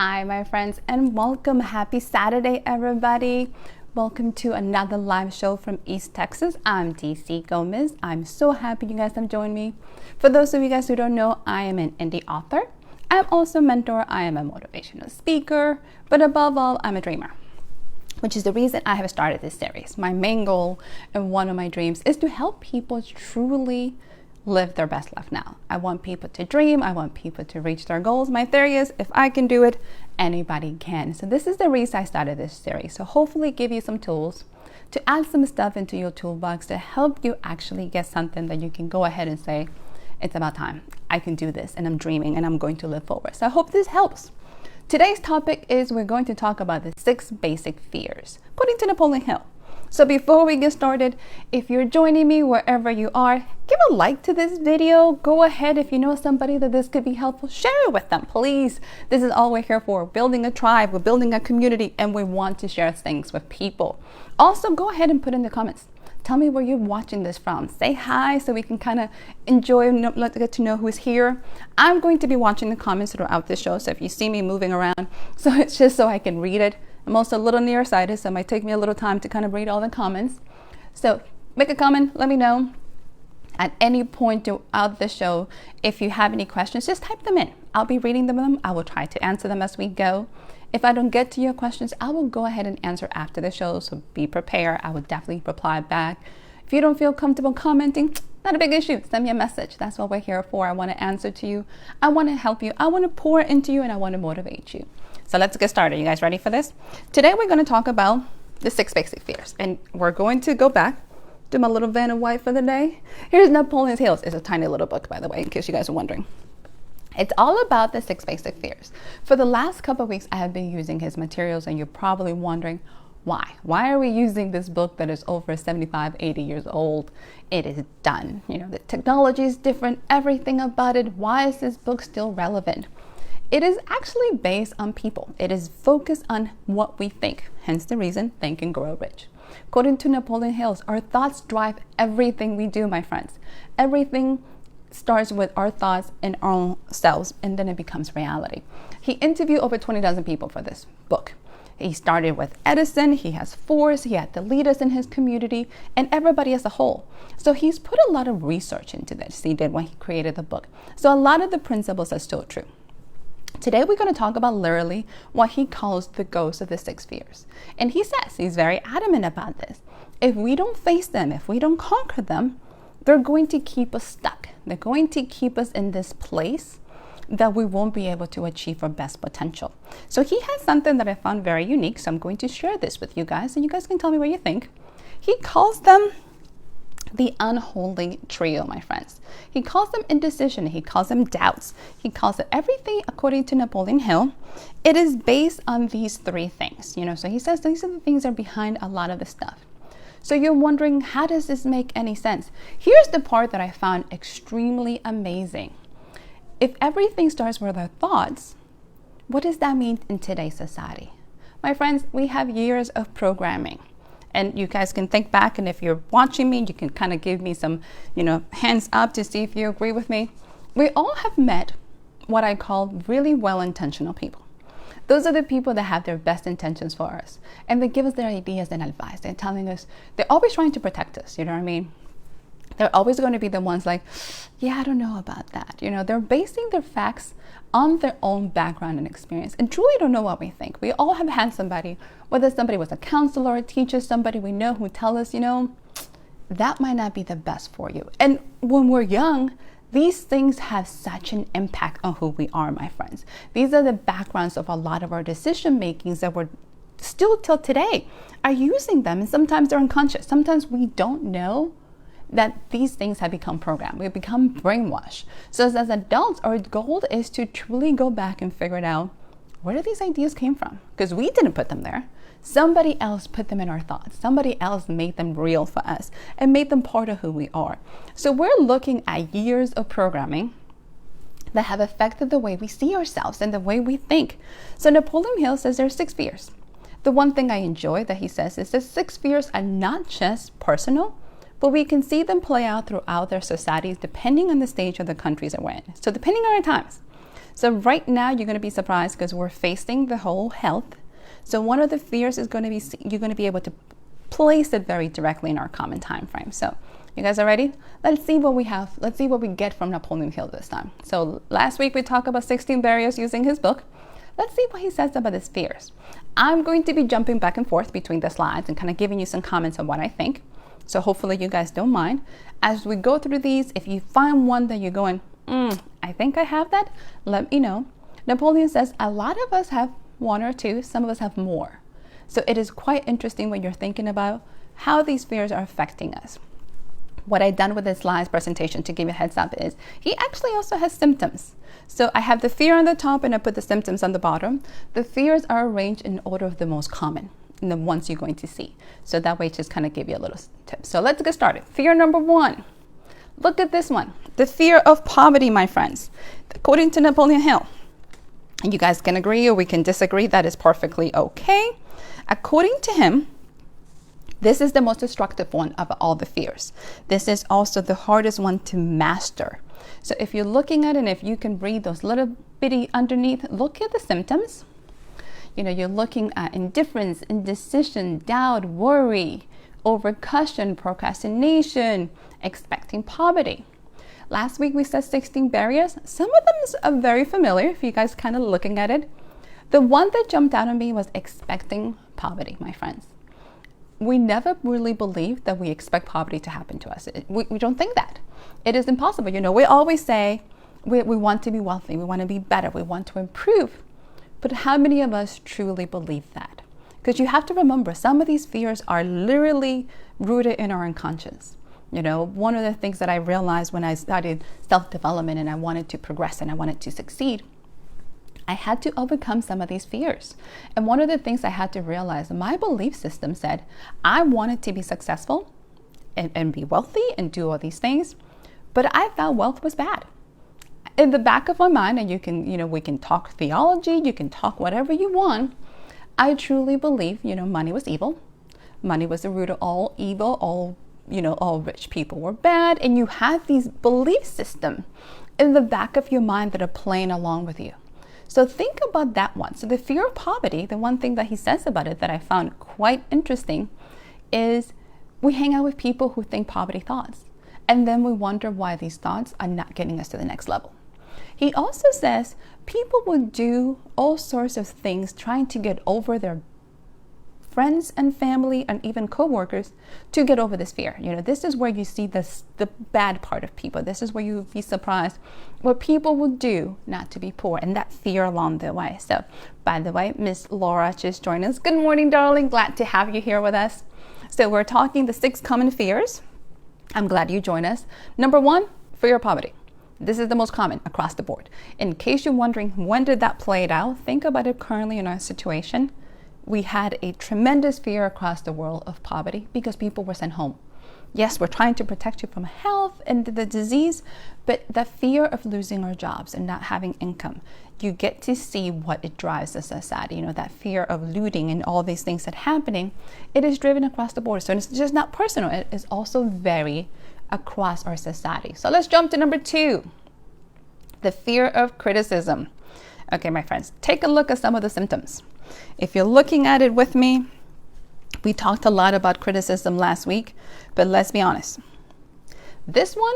Hi, my friends, and welcome. Happy Saturday, everybody. Welcome to another live show from East Texas. I'm DC Gomez. I'm so happy you guys have joined me. For those of you guys who don't know, I am an indie author. I'm also a mentor. I am a motivational speaker, but above all, I'm a dreamer, which is the reason I have started this series. My main goal and one of my dreams is to help people truly live their best life now. I want people to dream. I want people to reach their goals. My theory is if I can do it, anybody can. So this is the reason I started this series. So hopefully give you some tools to add some stuff into your toolbox to help you actually get something that you can go ahead and say, it's about time. I can do this and I'm dreaming and I'm going to live forward. So I hope this helps. Today's topic is we're going to talk about the 6 basic fears, according to Napoleon Hill. So before we get started, if you're joining me wherever you are, give a like to this video. Go ahead, if you know somebody that this could be helpful, share it with them, please. This is all we're here for. We're building a tribe, we're building a community, and we want to share things with people. Also, go ahead and put in the comments. Tell me where you're watching this from. Say hi so we can kind of enjoy and get to know who's here. I'm going to be watching the comments throughout the show, so if you see me moving around, so it's just so I can read it. I'm also a little nearsighted, so it might take me a little time to kind of read all the comments. So make a comment, let me know. At any point throughout the show, if you have any questions, just type them in. I'll be reading them. I will try to answer them as we go. If I don't get to your questions, I will go ahead and answer after the show, so be prepared. I will definitely reply back. If you don't feel comfortable commenting, not a big issue. Send me a message. That's what we're here for. I want to answer to you. I want to help you. I want to pour into you, and I want to motivate you. So let's get started. You guys ready for this? Today we're going to talk about the 6 basic fears, and we're going to go back to my little Vanna White for the day. Here's Napoleon Hill. It's a tiny little book, by the way, in case you guys are wondering. It's all about the 6 basic fears. For the last couple of weeks, I have been using his materials, and you're probably wondering why. Why are we using this book that is over 75, 80 years old? It is done. You know, the technology is different, everything about it. Why is this book still relevant? It is actually based on people. It is focused on what we think, hence the reason Think and Grow Rich. According to Napoleon Hill, our thoughts drive everything we do, my friends. Everything starts with our thoughts and our own selves, and then it becomes reality. He interviewed over 20,000 people for this book. He started with Edison, he has Ford, he had the leaders in his community, and everybody as a whole. So he's put a lot of research into this, he did when he created the book. So a lot of the principles are still true. Today we're going to talk about literally what he calls the ghosts of the 6 fears. And he says, he's very adamant about this. If we don't face them, if we don't conquer them, they're going to keep us stuck. They're going to keep us in this place that we won't be able to achieve our best potential. So he has something that I found very unique. So I'm going to share this with you guys, and you guys can tell me what you think. He calls them the unholy trio, my friends. He calls them indecision. He calls them doubts. He calls it everything according to Napoleon Hill. It is based on these 3 things. You know, so he says these are the things that are behind a lot of the stuff. So you're wondering, how does this make any sense? Here's the part that I found extremely amazing. If everything starts with our thoughts, what does that mean in today's society? My friends, we have years of programming. And you guys can think back, and if you're watching me, you can kind of give me some, hands up to see if you agree with me. We all have met what I call really well-intentional people. Those are the people that have their best intentions for us, and they give us their ideas and advice. They're telling us, they're always trying to protect us, you know what I mean? They're always going to be the ones like, yeah, I don't know about that. You know, they're basing their facts on their own background and experience, and truly don't know what we think. We all have had somebody, whether somebody was a counselor, a teacher, somebody we know who tell us, that might not be the best for you. And when we're young, these things have such an impact on who we are, my friends. These are the backgrounds of a lot of our decision makings that we're still till today are using them, and sometimes they're unconscious. Sometimes we don't know that these things have become programmed. We've become brainwashed. So as adults, our goal is to truly go back and figure it out, where did these ideas came from? Because we didn't put them there. Somebody else put them in our thoughts. Somebody else made them real for us and made them part of who we are. So we're looking at years of programming that have affected the way we see ourselves and the way we think. So Napoleon Hill says there are 6 fears. The one thing I enjoy that he says is the 6 fears are not just personal, but we can see them play out throughout their societies depending on the stage of the countries that we're in. So depending on our times. So right now you're going to be surprised because we're facing the whole health. So one of the fears is going to be, you're going to be able to place it very directly in our common time frame. So you guys are ready? Let's see what we have. Let's see what we get from Napoleon Hill this time. So last week we talked about 16 barriers using his book. Let's see what he says about his fears. I'm going to be jumping back and forth between the slides and kind of giving you some comments on what I think. So hopefully you guys don't mind. As we go through these, if you find one that you're going, I think I have that, let me know. Napoleon says a lot of us have one or two, some of us have more. So it is quite interesting when you're thinking about how these fears are affecting us. What I've done with this slides presentation to give you a heads up is he actually also has symptoms. So I have the fear on the top and I put the symptoms on the bottom. The fears are arranged in order of the most common and the ones you're going to see. So that way just kind of give you a little tip. So let's get started. Fear number one. Look at this one. The fear of poverty, my friends. According to Napoleon Hill, and you guys can agree or we can disagree, that is perfectly okay. According to him, this is the most destructive one of all the fears. This is also the hardest one to master. So if you're looking at it and if you can read those little bitty underneath, look at the symptoms. You know, you're looking at indifference, indecision, doubt, worry, overcussion, procrastination, expecting poverty. Last week we said 16 barriers. Some of them are very familiar if you guys kind of looking at it. The one that jumped out on me was expecting poverty, my friends. We never really believe that we expect poverty to happen to us. We don't think that. It is impossible. You know, we always say we want to be wealthy, we want to be better, we want to improve. But how many of us truly believe that? Because you have to remember, some of these fears are literally rooted in our unconscious. You know, one of the things that I realized when I started self-development and I wanted to progress and I wanted to succeed, I had to overcome some of these fears. And one of the things I had to realize, my belief system said, I wanted to be successful and be wealthy and do all these things, but I felt wealth was bad. In the back of my mind, and you can, you know, we can talk theology, you can talk whatever you want. I truly believe, you know, money was evil. Money was the root of all evil, all rich people were bad. And you have these belief systems in the back of your mind that are playing along with you. So think about that one. So the fear of poverty, the one thing that he says about it that I found quite interesting is we hang out with people who think poverty thoughts. And then we wonder why these thoughts are not getting us to the next level. He also says people will do all sorts of things trying to get over their friends and family and even co-workers to get over this fear. You know, this is where you see the bad part of people. This is where you'd be surprised what people will do not to be poor and that fear along the way. So, by the way, Miss Laura just joined us. Good morning, darling. Glad to have you here with us. So we're talking the 6 common fears. I'm glad you joined us. Number 1, fear of poverty. This is the most common across the board. In case you're wondering when did that play out, think about it currently in our situation. We had a tremendous fear across the world of poverty because people were sent home. Yes, we're trying to protect you from health and the disease, but the fear of losing our jobs and not having income, you get to see what it drives the society. You know, that fear of looting and all these things that are happening, it is driven across the board. So it's just not personal. It is also very across our society. So let's jump to number 2, the fear of criticism. Okay, my friends, take a look at some of the symptoms. If you're looking at it with me, we talked a lot about criticism last week, but let's be honest. This one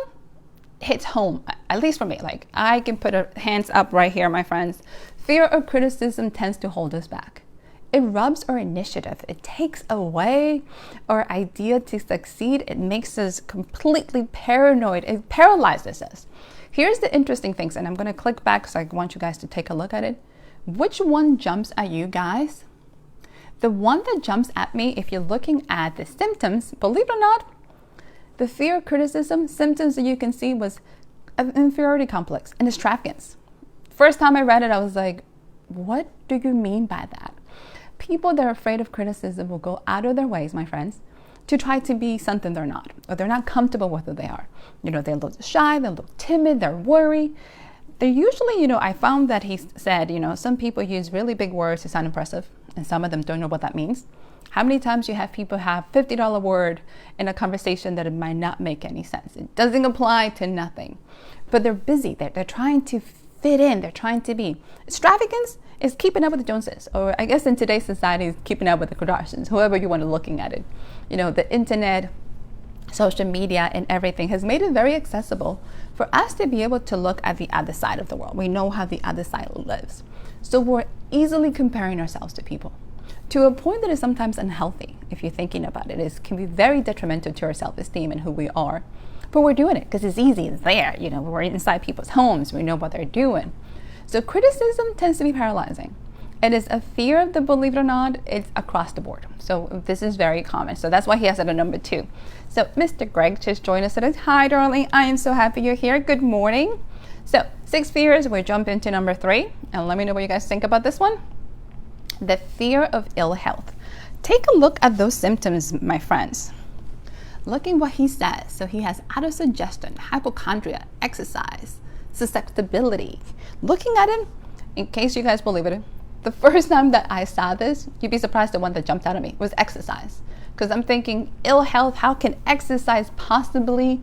hits home, at least for me. Like, I can put a hands up right here, my friends. Fear of criticism tends to hold us back. It rubs our initiative. It takes away our idea to succeed. It makes us completely paranoid. It paralyzes us. Here's the interesting things, and I'm going to click back because I want you guys to take a look at it. Which one jumps at you guys? The one that jumps at me, if you're looking at the symptoms, believe it or not, the fear of criticism symptoms that you can see was an inferiority complex and extravagance. First time I read it, I was like, what do you mean by that? People that are afraid of criticism will go out of their ways, my friends, to try to be something they're not, or they're not comfortable with who they are. You know, they're a little shy, they're a little timid, they're worried. They're usually, you know, I found that he said, you know, some people use really big words to sound impressive, and some of them don't know what that means. How many times you have people have $50 word in a conversation that it might not make any sense? It doesn't apply to nothing, but they're busy. They're trying to fit in. They're trying to be. Extravagance is keeping up with the Joneses, or I guess in today's society is keeping up with the Kardashians, whoever you want to looking at it. The internet, social media, and everything has made it very accessible for us to be able to look at the other side of the world. We know how the other side lives. So we're easily comparing ourselves to people to a point that is sometimes unhealthy. If you're thinking about it, it can be very detrimental to our self-esteem and who we are. But we're doing it because it's easy. It's there. We're inside people's homes. We know what they're doing. So criticism tends to be paralyzing. It is a fear of the, believe it or not, it's across the board. So this is very common. So that's why he has it at number 2. So Mr. Greg just joined us today. Hi, darling. I am so happy you're here. Good morning. So 6 fears. We jump into number 3. And let me know what you guys think about this one. The fear of ill health. Take a look at those symptoms, my friends. Look at what he says. So he has autosuggestion, hypochondria, exercise, susceptibility. Looking at him, in case you guys believe it, the first time that I saw this, you'd be surprised the one that jumped out at me was exercise. Because I'm thinking, ill health, how can exercise possibly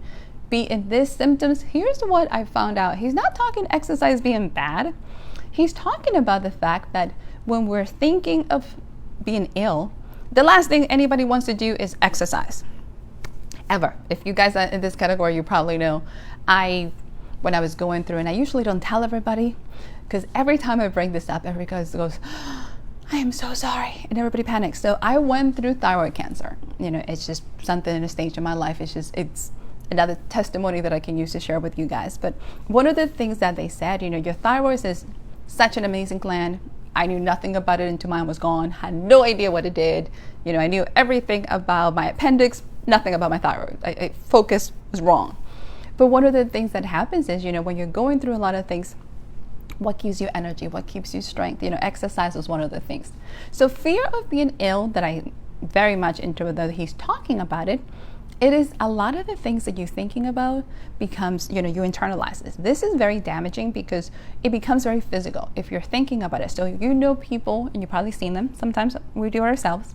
be in this symptoms? Here's what I found out. He's not talking exercise being bad. He's talking about the fact that when we're thinking of being ill, the last thing anybody wants to do is exercise. Ever. If you guys are in this category, you probably know when I was going through, and I usually don't tell everybody, because every time I bring this up, everybody goes, I am so sorry, and everybody panics. So I went through thyroid cancer. It's just something in a stage of my life. It's another testimony that I can use to share with you guys. But one of the things that they said, your thyroid is such an amazing gland. I knew nothing about it until mine was gone. Had no idea what it did. I knew everything about my appendix, nothing about my thyroid. Focus was wrong. But one of the things that happens is, when you're going through a lot of things, what gives you energy? What keeps you strength? Exercise is one of the things. So fear of being ill that I very much into that he's talking about it is a lot of the things that you're thinking about becomes, you internalize this. This is very damaging because it becomes very physical if you're thinking about it. So people, and you've probably seen them, sometimes we do ourselves,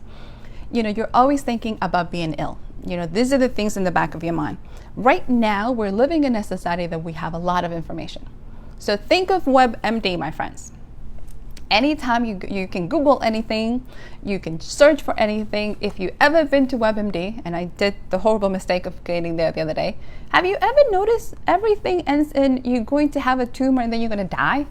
you're always thinking about being ill. These are the things in the back of your mind. Right now, we're living in a society that we have a lot of information. So think of WebMD, my friends. Anytime you can Google anything, you can search for anything. If you ever been to WebMD, and I did the horrible mistake of getting there the other day, have you ever noticed everything ends in you're going to have a tumor and then you're going to die?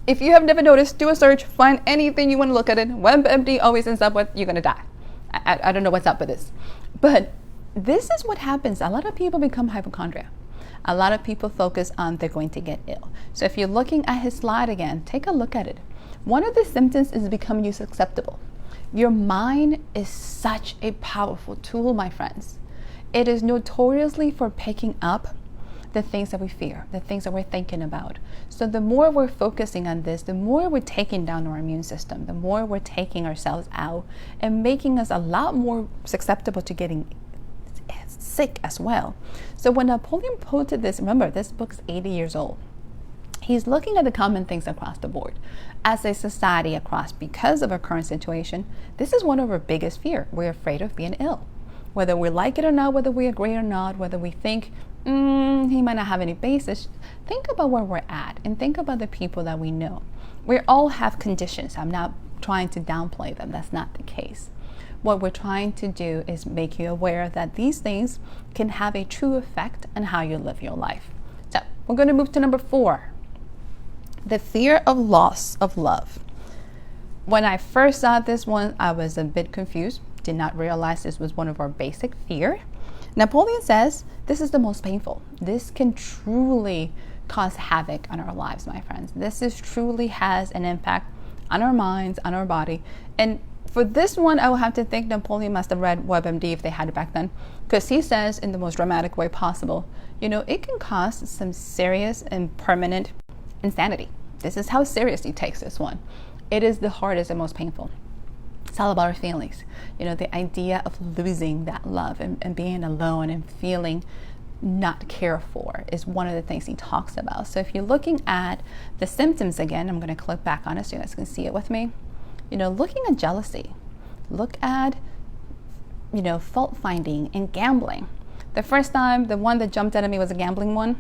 If you have never noticed, do a search, find anything you want to look at it. WebMD always ends up with you're going to die. I don't know what's up with this. But this is what happens. A lot of people become hypochondria. A lot of people focus on they're going to get ill. So if you're looking at his slide again, take a look at it. One of the symptoms is becoming you susceptible. Your mind is such a powerful tool, my friends. It is notoriously for picking up the things that we fear, the things that we're thinking about. So the more we're focusing on this, the more we're taking down our immune system, the more we're taking ourselves out and making us a lot more susceptible to getting sick as well. So when Napoleon quoted this, remember this book's 80 years old. He's looking at the common things across the board. As a society across, because of our current situation, this is one of our biggest fear. We're afraid of being ill. Whether we like it or not, whether we agree or not, whether we think he might not have any basis, think about where we're at and think about the people that we know. We all have conditions. I'm not trying to downplay them. That's not the case. What we're trying to do is make you aware that these things can have a true effect on how you live your life. So we're going to move to number 4. The fear of loss of love. When I first saw this one, I was a bit confused. Did not realize this was one of our basic fear. Napoleon says this is the most painful. This can truly cause havoc on our lives, my friends. This truly has an impact on our minds, on our body. And for this one, I will have to think Napoleon must have read WebMD if they had it back then, because he says in the most dramatic way possible, it can cause some serious and permanent insanity. This is how serious he takes this one. It is the hardest and most painful. It's all about our feelings. The idea of losing that love and being alone and feeling not cared for is one of the things he talks about. So if you're looking at the symptoms again, I'm going to click back on it so you guys can see it with me. Looking at jealousy, look at, fault finding and gambling. The first time, the one that jumped out at me was a gambling one.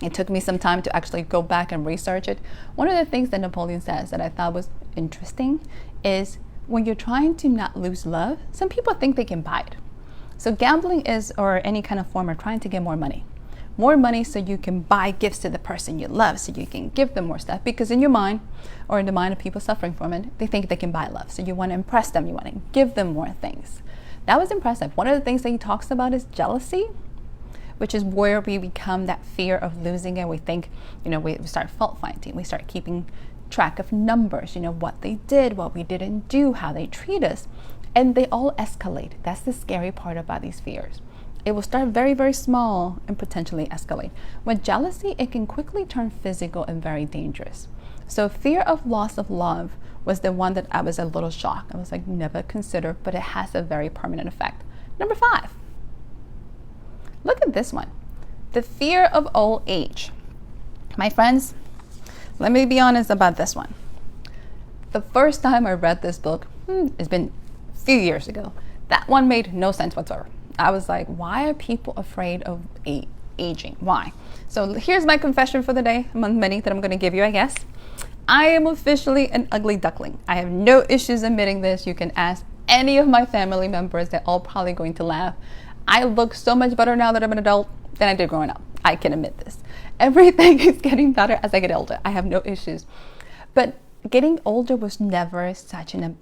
It took me some time to actually go back and research it. One of the things that Napoleon says that I thought was interesting is when you're trying to not lose love, some people think they can buy it. So gambling is, or any kind of form of trying to get more money. More money so you can buy gifts to the person you love, so you can give them more stuff. Because in your mind, or in the mind of people suffering from it, they think they can buy love. So you want to impress them, you want to give them more things. That was impressive. One of the things that he talks about is jealousy, which is where we become that fear of losing it. We think, we start fault finding. We start keeping track of numbers, what they did, what we didn't do, how they treat us. And they all escalate. That's the scary part about these fears. It will start very, very small and potentially escalate. With jealousy, it can quickly turn physical and very dangerous. So fear of loss of love was the one that I was a little shocked. I was like, never considered, but it has a very permanent effect. Number 5. Look at this one. The fear of old age. My friends, let me be honest about this one. The first time I read this book, it's been a few years ago. That one made no sense whatsoever. I was like, why are people afraid of aging? Why? So here's my confession for the day, among many that I'm going to give you, I guess. I am officially an ugly duckling. I have no issues admitting this. You can ask any of my family members. They're all probably going to laugh. I look so much better now that I'm an adult than I did growing up. I can admit this. Everything is getting better as I get older. I have no issues. But getting older was never such a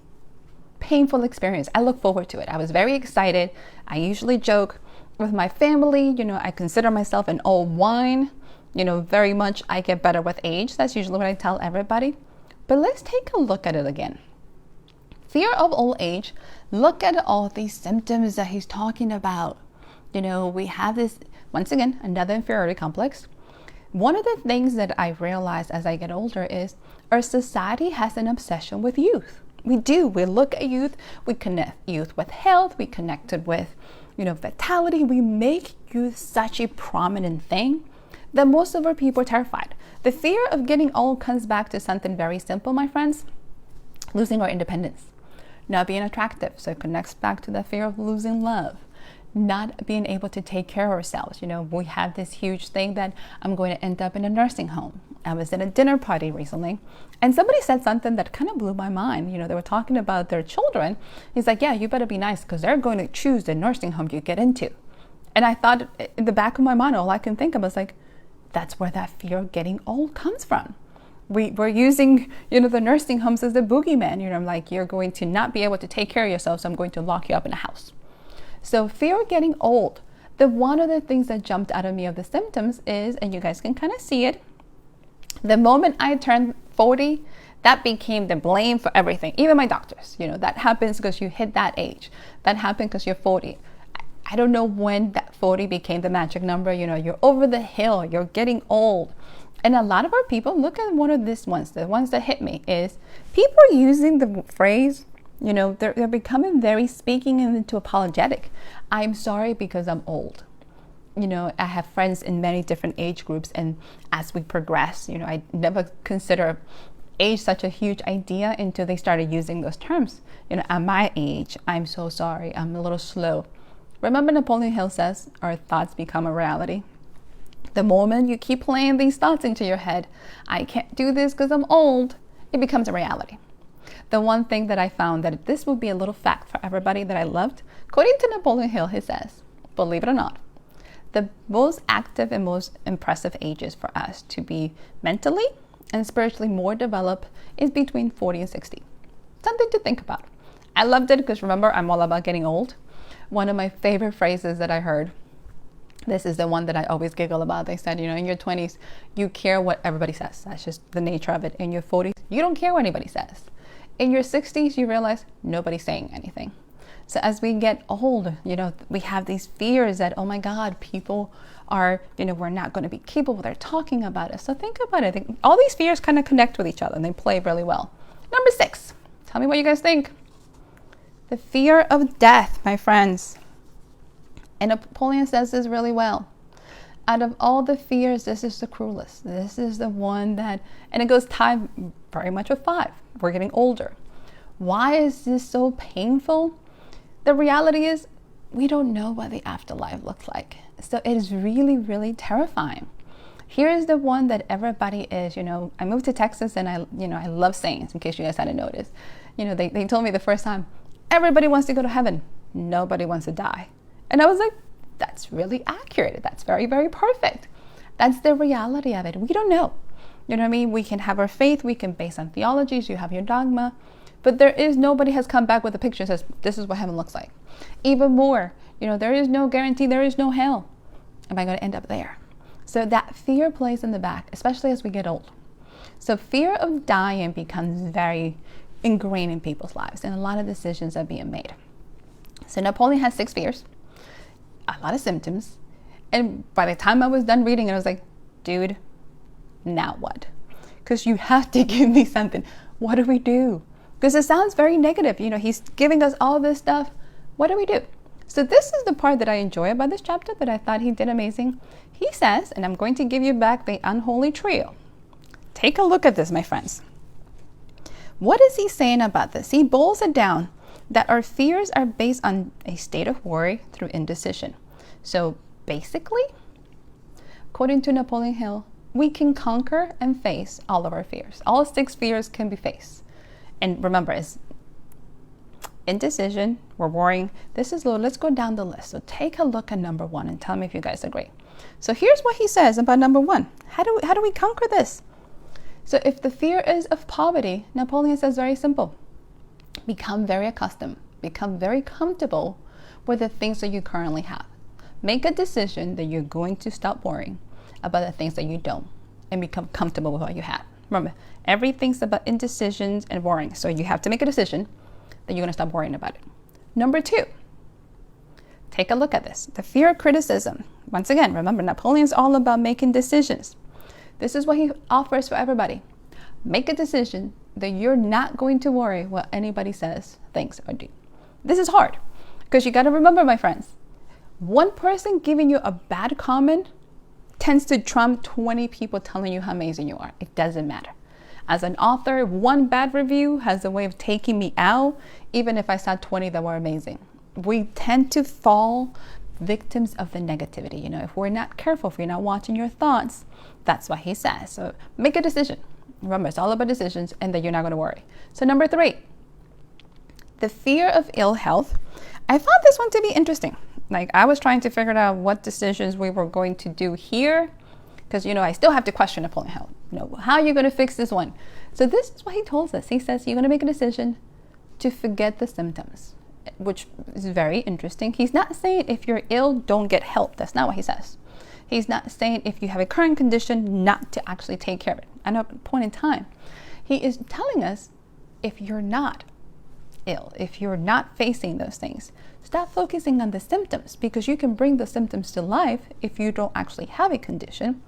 painful experience. I look forward to it. I was very excited. I usually joke with my family. I consider myself an old wine. Very much I get better with age. That's usually what I tell everybody. But let's take a look at it again. Fear of old age. Look at all these symptoms that he's talking about. We have this, once again, another inferiority complex. One of the things that I realized as I get older is our society has an obsession with youth. We do. We look at youth. We connect youth with health. We connect it with, vitality. We make youth such a prominent thing that most of our people are terrified. The fear of getting old comes back to something very simple, my friends. Losing our independence. Not being attractive. So it connects back to the fear of losing love. Not being able to take care of ourselves. We have this huge thing that I'm going to end up in a nursing home. I was at a dinner party recently and somebody said something that kind of blew my mind. They were talking about their children. He's like, yeah, you better be nice because they're going to choose the nursing home you get into. And I thought in the back of my mind, all I can think of was like, that's where that fear of getting old comes from. We're using, the nursing homes as the boogeyman. I'm like, you're going to not be able to take care of yourself, so I'm going to lock you up in a house. So fear of getting old. One of the things that jumped out of me of the symptoms is, and you guys can kind of see it, the moment I turned 40, that became the blame for everything. Even my doctors, that happens because you hit that age. That happened because you're 40. I don't know when that 40 became the magic number. You're over the hill, you're getting old. And a lot of our people, look at one of these ones, the ones that hit me, is people are using the phrase, they're becoming very speaking into apologetic. I'm sorry because I'm old. I have friends in many different age groups, and as we progress, I never consider age such a huge idea until they started using those terms. At my age, I'm so sorry, I'm a little slow. Remember Napoleon Hill says, our thoughts become a reality. The moment you keep playing these thoughts into your head, I can't do this because I'm old, it becomes a reality. The one thing that I found that this would be a little fact for everybody that I loved, according to Napoleon Hill, he says, believe it or not, the most active and most impressive ages for us to be mentally and spiritually more developed is between 40 and 60. Something to think about. I loved it because remember, I'm all about getting old. One of my favorite phrases that I heard, this is the one that I always giggle about. They said, in your 20s, you care what everybody says. That's just the nature of it. In your 40s, you don't care what anybody says. In your 60s, you realize nobody's saying anything. So as we get old, we have these fears that, oh my God, people are, we're not going to be capable. They're talking about us. So think about it. All these fears kind of connect with each other and they play really well. Number 6, tell me what you guys think. The fear of death, my friends. And Napoleon says this really well. Out of all the fears, this is the cruelest. This is the one that, and it goes tied very much with 5. We're getting older. Why is this so painful? The reality is we don't know what the afterlife looks like. So it is really, really terrifying. Here is the one that everybody is, I moved to Texas and I love sayings, in case you guys hadn't noticed. They told me the first time, everybody wants to go to heaven. Nobody wants to die. And I was like, that's really accurate. That's very, very perfect. That's the reality of it. We don't know. You know what I mean? We can have our faith. We can base on theologies. You have your dogma. But nobody has come back with a picture that says, this is what heaven looks like. Even more, there is no guarantee. There is no hell. Am I going to end up there? So that fear plays in the back, especially as we get old. So fear of dying becomes very ingrained in people's lives, and a lot of decisions are being made. So Napoleon has 6 fears, a lot of symptoms. And by the time I was done reading it, I was like, dude, now what? Because you have to give me something. What do we do? Because it sounds very negative. He's giving us all this stuff. What do we do? So this is the part that I enjoy about this chapter, that I thought he did amazing. He says, and I'm going to give you back the Unholy Trail. Take a look at this, my friends. What is he saying about this? He boils it down that our fears are based on a state of worry through indecision. So basically, according to Napoleon Hill, we can conquer and face all of our fears. All 6 fears can be faced. And remember, it's indecision, we're worrying. This is low. Let's go down the list. So take a look at number 1 and tell me if you guys agree. So here's what he says about number 1. How do we conquer this? So if the fear is of poverty, Napoleon says very simple. Become very accustomed, become very comfortable with the things that you currently have. Make a decision that you're going to stop worrying about the things that you don't and become comfortable with what you have. Remember, everything's about indecisions and worrying. So you have to make a decision that you're going to stop worrying about it. Number 2, take a look at this. The fear of criticism. Once again, remember, Napoleon's all about making decisions. This is what he offers for everybody. Make a decision that you're not going to worry what anybody says, thinks, or do. This is hard because you got to remember, my friends, one person giving you a bad comment tends to trump 20 people telling you how amazing you are. It doesn't matter. As an author, one bad review has a way of taking me out, even if I saw 20 that were amazing. We tend to fall victims of the negativity. If we're not careful, if you're not watching your thoughts, that's what he says. So make a decision. Remember, it's all about decisions, and that you're not going to worry. So number 3, the fear of ill health. I found this one to be interesting. Like, I was trying to figure out what decisions we were going to do here, because, I still have to question Napoleon Hill. How are you going to fix this one? So this is what he tells us. He says you're going to make a decision to forget the symptoms, which is very interesting. He's not saying if you're ill, don't get help. That's not what he says. He's not saying if you have a current condition, not to actually take care of it. At a point in time, he is telling us if you're not ill, if you're not facing those things, stop focusing on the symptoms, because you can bring the symptoms to life if you don't actually have a condition,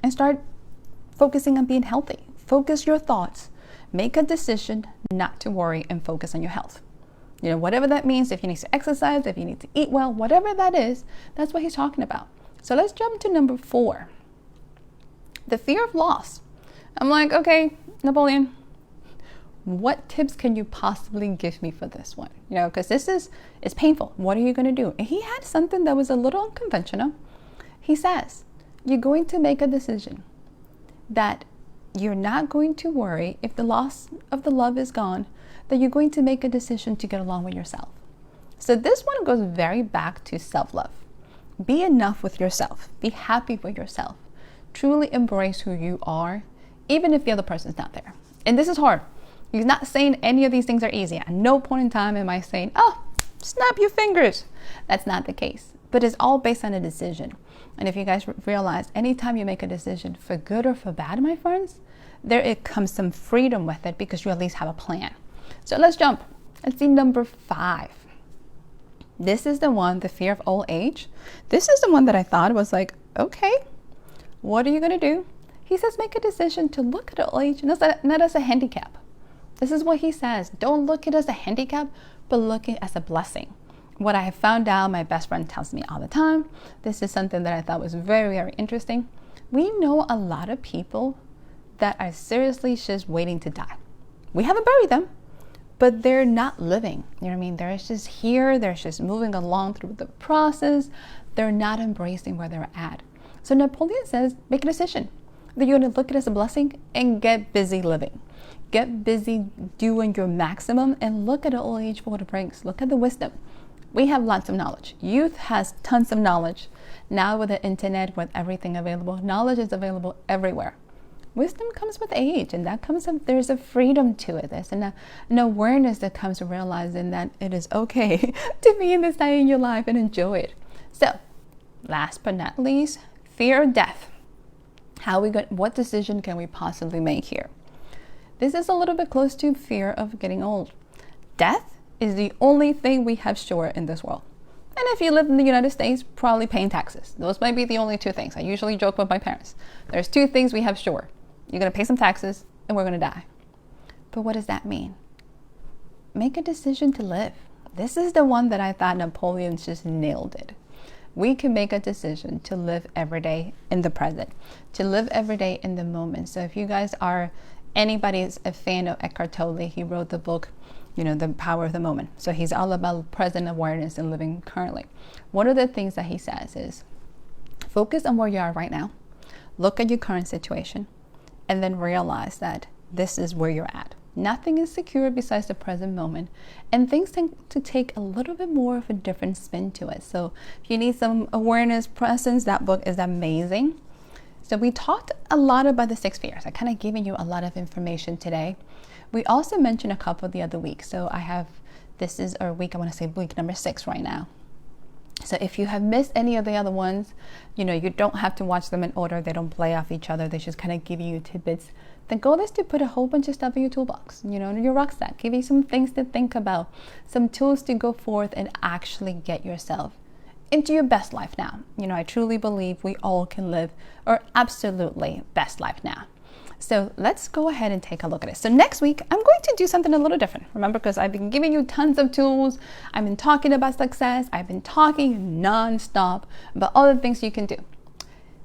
and start focusing on being healthy. Focus your thoughts, make a decision not to worry, and focus on your health. Whatever that means, if you need to exercise, if you need to eat well, whatever that is, that's what he's talking about. So let's jump to number 4, the fear of loss. I'm like, okay, Napoleon, what tips can you possibly give me for this one? Because it's painful. What are you going to do? And he had something that was a little unconventional. He says, you're going to make a decision that you're not going to worry if the loss of the love is gone, that you're going to make a decision to get along with yourself. So this one goes very back to self-love. Be enough with yourself. Be happy with yourself. Truly embrace who you are, even if the other person's not there. And this is hard. He's not saying any of these things are easy. At no point in time am I saying, oh, snap your fingers. That's not the case. But it's all based on a decision. And if you guys realize, anytime you make a decision for good or for bad, my friends, it comes some freedom with it, because you at least have a plan. So let's jump. Let's see number 5. This is the one, the fear of old age. This is the one that I thought was like, okay, what are you going to do? He says, make a decision to look at old age not as a handicap. This is what he says. Don't look at it as a handicap, but look at it as a blessing. What I have found out, my best friend tells me all the time, this is something that I thought was very, very interesting. We know a lot of people that are seriously just waiting to die. We haven't buried them, but they're not living. You know what I mean? They're just here. They're just moving along through the process. They're not embracing where they're at. So Napoleon says, make a decision that you're going to look at it as a blessing and get busy living. Get busy doing your maximum and look at the old age for what it brings. Look at the wisdom. We have lots of knowledge. Youth has tons of knowledge. Now with the internet, with everything available, knowledge is available everywhere. Wisdom comes with age, and that comes with, there's a freedom to it. There's an awareness that comes from realizing that it is okay to be in this time in your life and enjoy it. So, last but not least, fear of death. What decision can we possibly make here? This is a little bit close to fear of getting old. Death is the only thing we have sure in this world. And if you live in the United States, probably paying taxes. Those might be the only two things. I usually joke with my parents. There's two things we have sure. You're going to pay some taxes and we're going to die. But what does that mean? Make a decision to live. This is the one that I thought Napoleon just nailed it. We can make a decision to live every day in the present, to live every day in the moment. So if you guys are, anybody's a fan of Eckhart Tolle, he wrote the book, The Power of the Moment. So he's all about present awareness and living currently. One of the things that he says is focus on where you are right now. Look at your current situation and then realize that this is where you're at. Nothing is secure besides the present moment, and things tend to take a little bit more of a different spin to it. So if you need some awareness, presence, that book is amazing. So we talked a lot about the 6 fears. I kind of given you a lot of information today. We also mentioned a couple the other week. So this is our week, I want to say week number 6 right now. So if you have missed any of the other ones, you don't have to watch them in order. They don't play off each other. They just kind of give you tidbits. The goal is to put a whole bunch of stuff in your toolbox, in your rucksack, give you some things to think about, some tools to go forth and actually get yourself into your best life now. I truly believe we all can live our absolutely best life now. So let's go ahead and take a look at it. So next week, I'm going to do something a little different. Remember, because I've been giving you tons of tools. I've been talking about success. I've been talking nonstop about all the things you can do.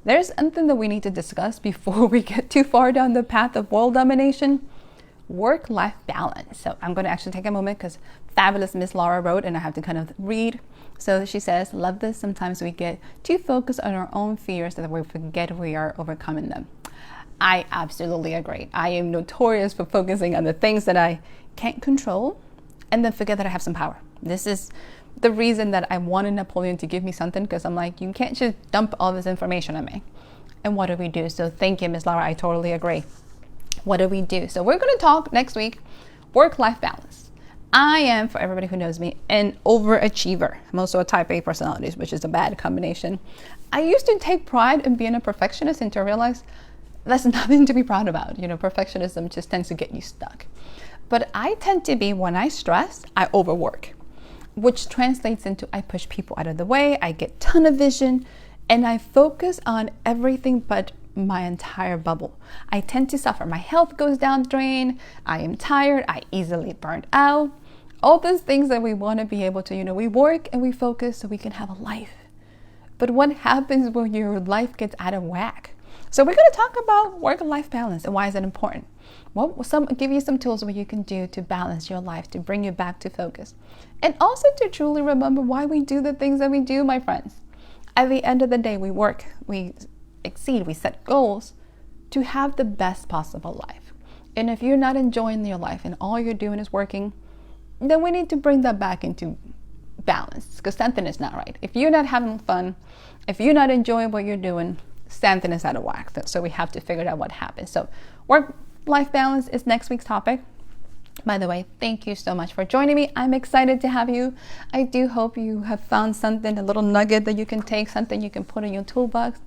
There's something that we need to discuss before we get too far down the path of world domination. Work-life balance. So I'm going to actually take a moment because fabulous Miss Laura wrote and I have to kind of read. So she says, love this. Sometimes we get too focused on our own fears that we forget we are overcoming them. I absolutely agree. I am notorious for focusing on the things that I can't control and then forget that I have some power. This is the reason that I wanted Napoleon to give me something, because I'm like, you can't just dump all this information on me. And what do we do? So thank you, Ms. Laura. I totally agree. What do we do? So we're going to talk next week, work-life balance. I am, for everybody who knows me, an overachiever. I'm also a type A personality, which is a bad combination. I used to take pride in being a perfectionist until I realized that's nothing to be proud about. Perfectionism just tends to get you stuck. But I tend to be, when I stress, I overwork, which translates into I push people out of the way, I get ton of vision, and I focus on everything but my entire bubble. I tend to suffer. My health goes down the drain. I am tired. I easily burn out. All those things that we want to be able to, we work and we focus so we can have a life. But what happens when your life gets out of whack? So we're going to talk about work-life balance and why is it important. Give you some tools what you can do to balance your life, to bring you back to focus. And also to truly remember why we do the things that we do, my friends. At the end of the day, we work, we exceed, we set goals to have the best possible life. And if you're not enjoying your life and all you're doing is working, then we need to bring that back into balance, because something is not right. If you're not having fun, if you're not enjoying what you're doing, something is out of whack. So we have to figure out what happens. So work-life balance is next week's topic. By the way, thank you so much for joining me. I'm excited to have you. I do hope you have found something, a little nugget that you can take, something you can put in your toolbox.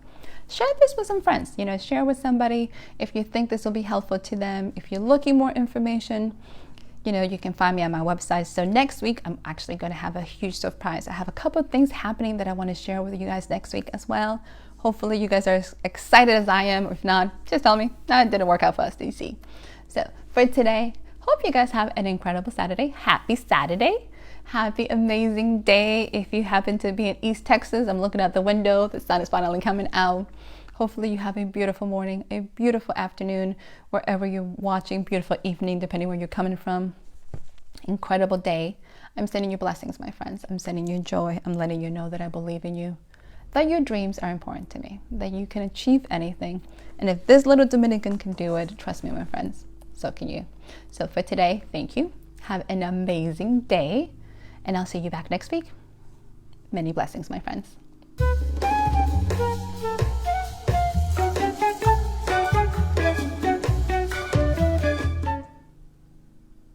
Share this with some friends, share with somebody if you think this will be helpful to them. If you're looking more information, you can find me on my website. So next week, I'm actually going to have a huge surprise. I have a couple of things happening that I want to share with you guys next week as well. Hopefully you guys are as excited as I am. If not, just tell me. No, it didn't work out for us, DC. So for today, hope you guys have an incredible Saturday. Happy Saturday. Happy amazing day. If you happen to be in East Texas, I'm looking out the window. The sun is finally coming out. Hopefully you have a beautiful morning, a beautiful afternoon, wherever you're watching, beautiful evening, depending where you're coming from. Incredible day. I'm sending you blessings, my friends. I'm sending you joy. I'm letting you know that I believe in you, that your dreams are important to me, that you can achieve anything. And if this little Dominican can do it, trust me, my friends, so can you. So for today, thank you. Have an amazing day, and I'll see you back next week. Many blessings, my friends.